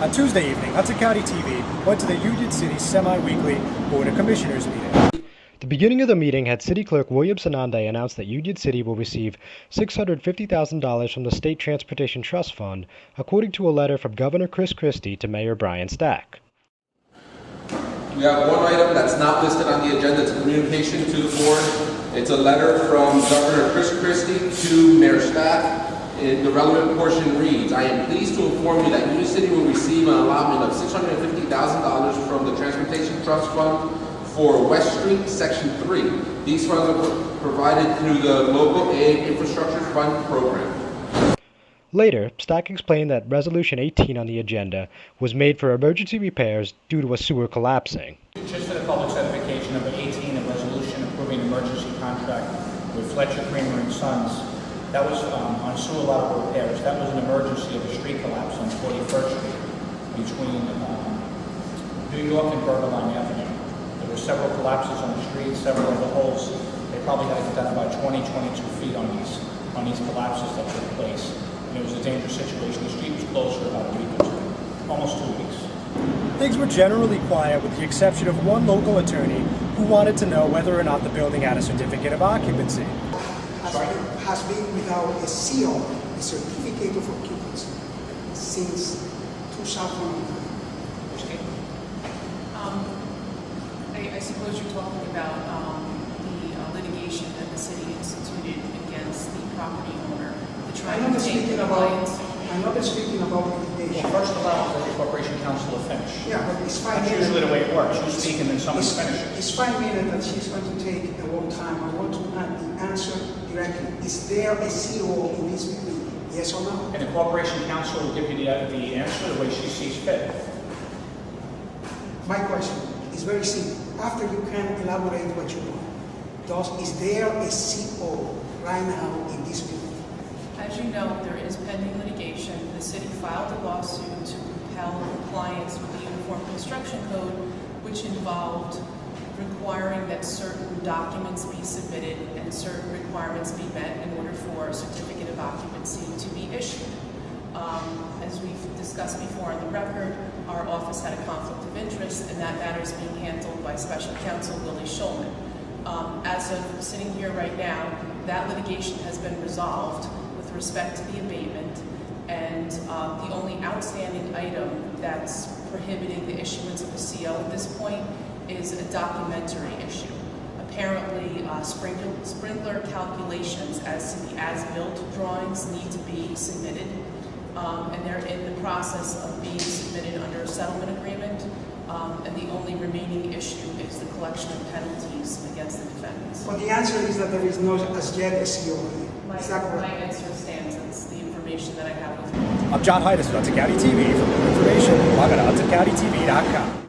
On Tuesday evening, Hudson County TV went to the Union City semi-weekly Board of Commissioners meeting. The beginning of the meeting had City Clerk William Sanande announce that Union City will receive $650,000 from the State Transportation Trust Fund, according to a letter from Governor Christie to Mayor Brian Stack. We have one item that's not listed on the agenda. It's a communication to the board. It's a letter from Governor Christie to Mayor Stack. The relevant portion reads, I am pleased to inform you that Union City will receive an allotment of $650,000 from the Transportation Trust Fund for West Street, Section 3. These funds are provided through the Local Aid Infrastructure Fund program. Later, Stack explained that Resolution 18 on the agenda was made for emergency repairs due to a sewer collapsing. Just for the public certification, number 18, a resolution approving an emergency contract with Fletcher, Kramer and Sons. That was on sewer lateral repairs. That was an emergency of a street collapse on 41st Street between New York and Bergerline Avenue. There were several collapses on the street, several of the holes. They probably had to done about 22 feet on these collapses that took place. And it was a dangerous situation. The street was closed for about a week or two, almost 2 weeks. Things were generally quiet with the exception of one local attorney who wanted to know whether or not the building had a certificate of occupancy. Has been without a CO, a certificate of occupancy, since 2009. I suppose you're talking about the litigation that the city instituted against the property owner. I'm not speaking about litigation. Well, first allow the Corporation Counsel to finish. Yeah, but it's 5 That's minutes. usually the way it works. You speak and then someone finishes. It's 5 minutes that she's going to take a long time. I want to have the answer directly. Is there a CO in this building? Yes or no? And the Corporation Counsel will give you the answer the way she sees fit. My question is very simple. After you can elaborate what you want, is there a CO right now in this building? As you know, there is pending litigation. The city filed a lawsuit to compel compliance with the Uniform Construction Code, which involved requiring that certain documents be submitted and certain requirements be met in order for a certificate of occupancy to be issued. As we've discussed before on the record, our office had a conflict of interest, and that matter is being handled by Special Counsel Willie Schulman. As of sitting here right now, that litigation has been resolved with respect to the abatement, and the only outstanding item that's prohibiting the issuance of a CO at this point is a documentary issue. Apparently, sprinkler calculations as to the as-built drawings need to be submitted, and they're in the process of being submitted under a settlement agreement, and the only remaining issue is the collection of penalties against the defendants. But the answer is that there is no as yet a CO. Is that correct? My answer stands. It's the information that I have with me. I'm John Heides with Hudson County TV. For more information, log on to HudsonCountyTV.com.